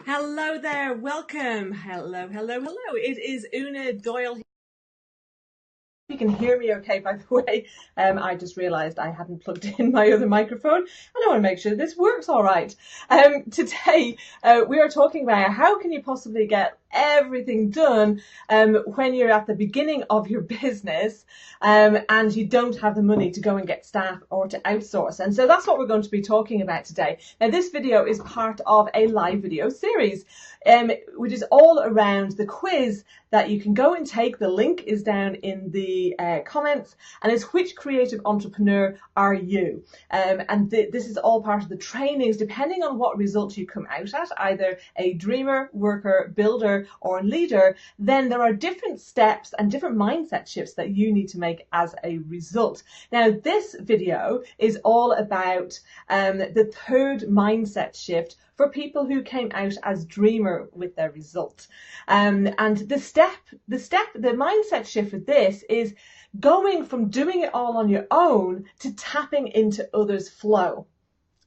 Hello there, welcome. Hello, hello, hello. It is Una Doyle. You can hear me okay, by the way. I just realised I hadn't plugged in my other microphone, and I want to make sure this works all right. Today, we are talking about how can you possibly get everything done when you're at the beginning of your business and you don't have the money to go and get staff or to outsource. And so that's what we're going to be talking about today. Now, this video is part of a live video series, which is all around the quiz that you can go and take. The link is down in the comments, and it's which creative entrepreneur are you? This is all part of the trainings, depending on what result you come out at, either a dreamer, worker, builder, or leader. Then there are different steps and different mindset shifts that you need to make as a result. Now, this video is all about the third mindset shift for people who came out as dreamer with their result. And the mindset shift for this is going from doing it all on your own to tapping into others' flow.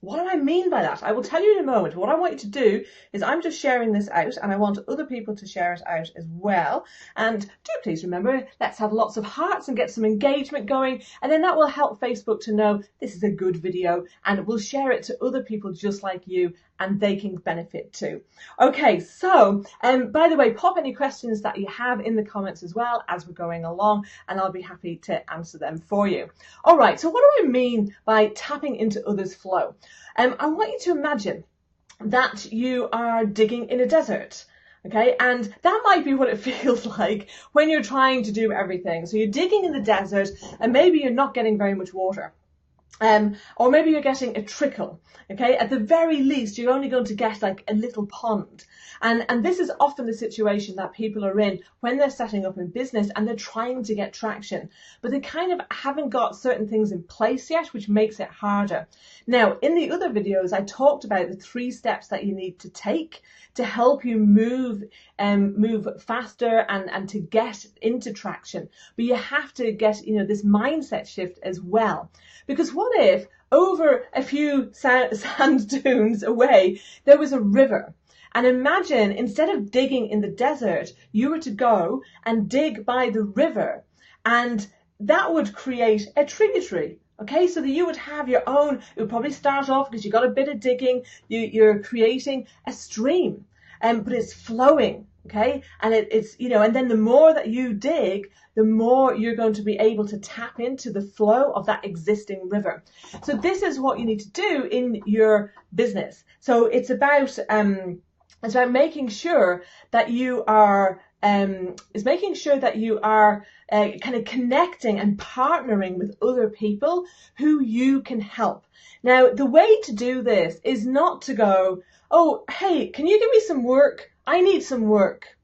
What do I mean by that? I will tell you in a moment. What I want you to do is I'm just sharing this out, and I want other people to share it out as well. And do please remember, let's have lots of hearts and get some engagement going, and then that will help Facebook to know this is a good video, and we'll share it to other people just like you, and they can benefit too. Okay, so by the way, pop any questions that you have in the comments as well as we're going along, and I'll be happy to answer them for you. All right, so what do I mean by tapping into others' flow? I want you to imagine that you are digging in a desert. Okay, and that might be what it feels like when you're trying to do everything. So you're digging in the desert, and maybe you're not getting very much water. Or maybe you're getting a trickle. Okay, at the very least, you're only going to get like a little pond. And this is often the situation that people are in when they're setting up in business and they're trying to get traction, but they kind of haven't got certain things in place yet, which makes it harder. Now, in the other videos, I talked about the 3 steps that you need to take to help you move faster and to get into traction. But you have to get, this mindset shift as well. Because what if over a few sand dunes away, there was a river? And imagine, instead of digging in the desert, you were to go and dig by the river, and that would create a tributary. Okay, so that you would have your own, it would probably start off because you got a bit of digging, you're creating a stream, but it's flowing. Okay, and it's and then the more that you dig, the more you're going to be able to tap into the flow of that existing river. So this is what you need to do in your business. So it's about making sure that you are kind of connecting and partnering with other people who you can help. Now, the way to do this is not to go, oh, hey, can you give me some work? I need some work.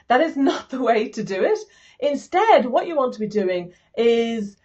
That is not the way to do it. Instead, what you want to be doing is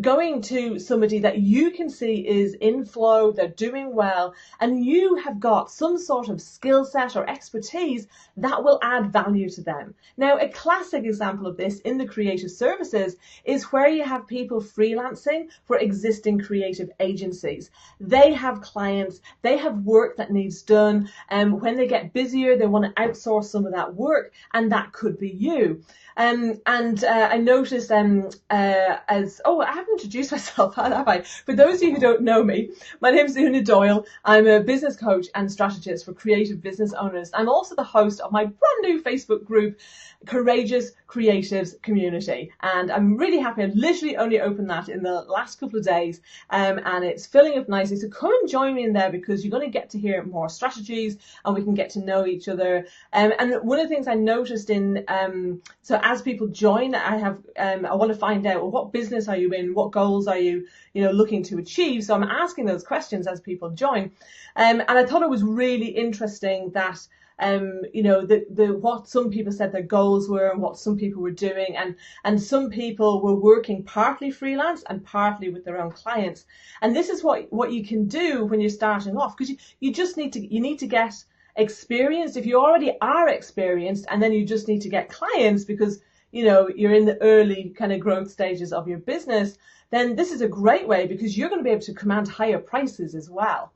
going to somebody that you can see is in flow, they're doing well, and you have got some sort of skill set or expertise that will add value to them. Now, a classic example of this in the creative services is where you have people freelancing for existing creative agencies. They have clients, they have work that needs done, and when they get busier, they want to outsource some of that work, and that could be you. I noticed I haven't introduced myself, have I? For those of you who don't know me, my name is Una Doyle. I'm a business coach and strategist for creative business owners. I'm also the host of my brand new Facebook group, Courageous Creatives Community, and I'm really happy. I literally only opened that in the last couple of days, and it's filling up nicely. So come and join me in there, because you're going to get to hear more strategies, and we can get to know each other. And one of the things I noticed so as people join, I want to find out, well, what business are you in? What goals are you looking to achieve? So I'm asking those questions as people join, and I thought it was really interesting that what some people said their goals were and what some people were doing, and some people were working partly freelance and partly with their own clients. And this is what you can do when you're starting off, because you need to get experienced. If you already are experienced, and then you just need to get clients because you're in the early kind of growth stages of your business, then this is a great way, because you're going to be able to command higher prices as well.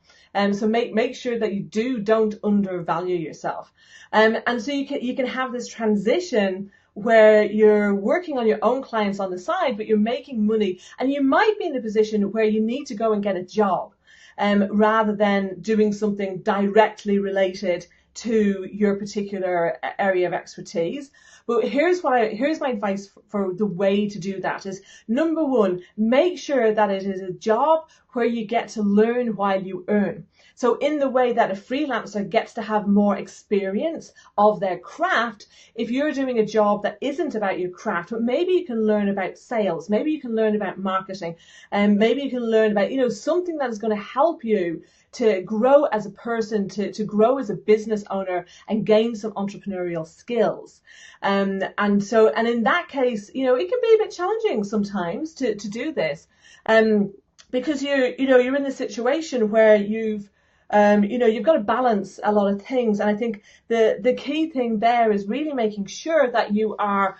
So make sure that you don't undervalue yourself. And so you can have this transition where you're working on your own clients on the side, but you're making money, and you might be in a position where you need to go and get a job, rather than doing something directly related to your particular area of expertise. But here's my advice for the way to do that is, number one, make sure that it is a job where you get to learn while you earn. So in the way that a freelancer gets to have more experience of their craft, if you're doing a job that isn't about your craft, but maybe you can learn about sales, maybe you can learn about marketing, and maybe you can learn about, something that is going to help you to grow as a person, to grow as a business owner and gain some entrepreneurial skills. And in that case, it can be a bit challenging sometimes to do this. Because you're in the situation where you've got to balance a lot of things. And I think the key thing there is really making sure that you are,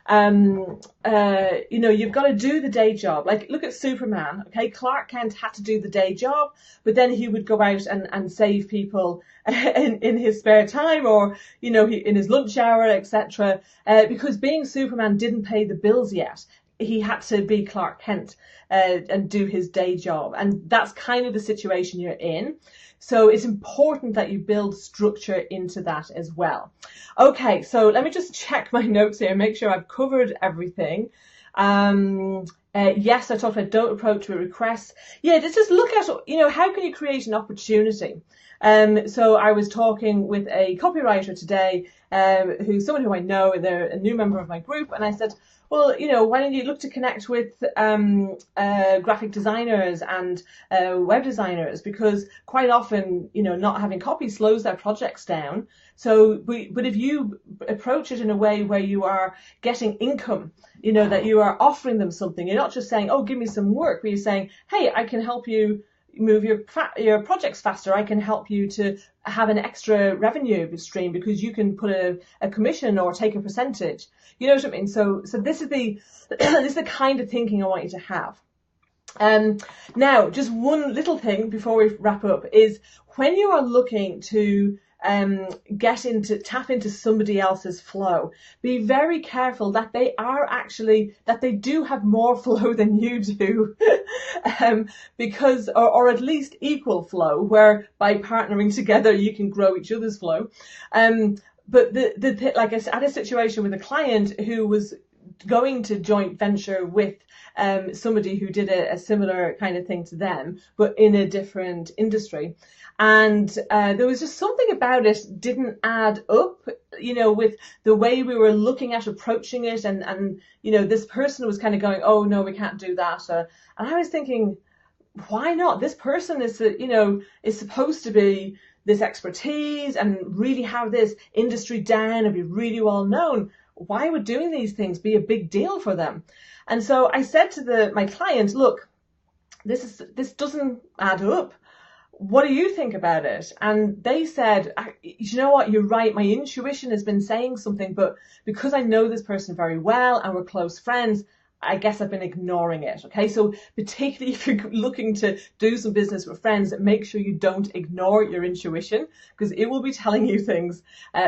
you've got to do the day job. Like, look at Superman. Okay. Clark Kent had to do the day job, but then he would go out and save people in his spare time, or, in his lunch hour, etc. Because being Superman didn't pay the bills yet. He had to be Clark Kent and do his day job. And that's kind of the situation you're in. So it's important that you build structure into that as well. Okay, so let me just check my notes here and make sure I've covered everything. Yes, I talked about don't approach with requests. Yeah, just look at, how can you create an opportunity? So I was talking with a copywriter today, who's someone who I know, they're a new member of my group, and I said, well, why don't you look to connect with graphic designers and web designers, because quite often, not having copy slows their projects down. But if you approach it in a way where you are getting income, that you are offering them something, you're not just saying, oh, give me some work, but you're saying, hey, I can help you move your projects faster. I can help you to have an extra revenue stream because you can put a commission or take a percentage. You know what I mean? So this is the this is the kind of thinking I want you to have. Now, just one little thing before we wrap up is, when you are looking to tap into somebody else's flow, be very careful that they do have more flow than you do, because, or at least equal flow, where by partnering together you can grow each other's flow. But like I said, I had a situation with a client who was going to joint venture with somebody who did a similar kind of thing to them, but in a different industry. And there was just something about it didn't add up, with the way we were looking at approaching it. And this person was kind of going, oh, no, we can't do that. And I was thinking, why not? This person is, is supposed to be this expertise and really have this industry down and be really well known. Why would doing these things be a big deal for them? And so I said to my client, look, this doesn't add up. What do you think about it? And they said, you know what, you're right. My intuition has been saying something, but because I know this person very well and we're close friends, I guess I've been ignoring it. Okay, so particularly if you're looking to do some business with friends, make sure you don't ignore your intuition, because it will be telling you things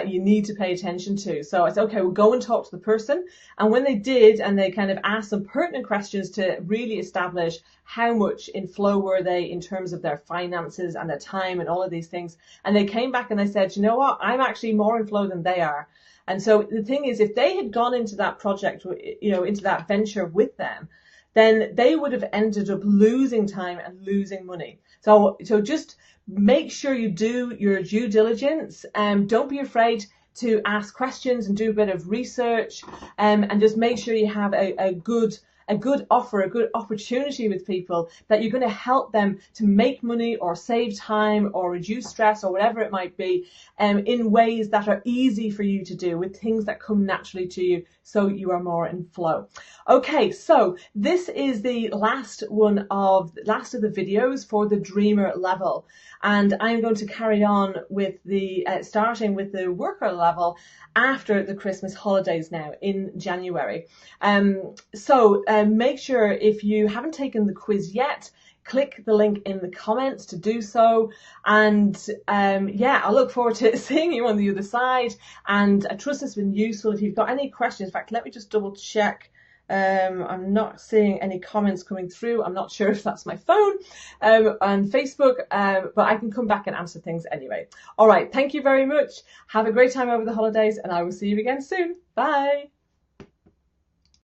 you need to pay attention to. So I said, okay, we'll go and talk to the person. And when they did, and they kind of asked some pertinent questions to really establish how much in flow were they in terms of their finances and their time and all of these things. And they came back and they said, you know what, I'm actually more in flow than they are. And so the thing is, if they had gone into that project, into that venture with them, then they would have ended up losing time and losing money. So just make sure you do your due diligence. Don't be afraid to ask questions and do a bit of research, and just make sure you have a good offer, a good opportunity with people that you're going to help them to make money or save time or reduce stress or whatever it might be, in ways that are easy for you to do, with things that come naturally to you, so you are more in flow. Okay, so this is the last of the videos for the dreamer level, and I'm going to carry on with the starting with the worker level after the Christmas holidays now in January. So make sure, if you haven't taken the quiz yet, click the link in the comments to do so. And yeah, I look forward to seeing you on the other side. And I trust it's been useful. If you've got any questions, in fact, let me just double check. I'm not seeing any comments coming through. I'm not sure if that's my phone on Facebook, but I can come back and answer things anyway. All right, thank you very much. Have a great time over the holidays, and I will see you again soon. Bye.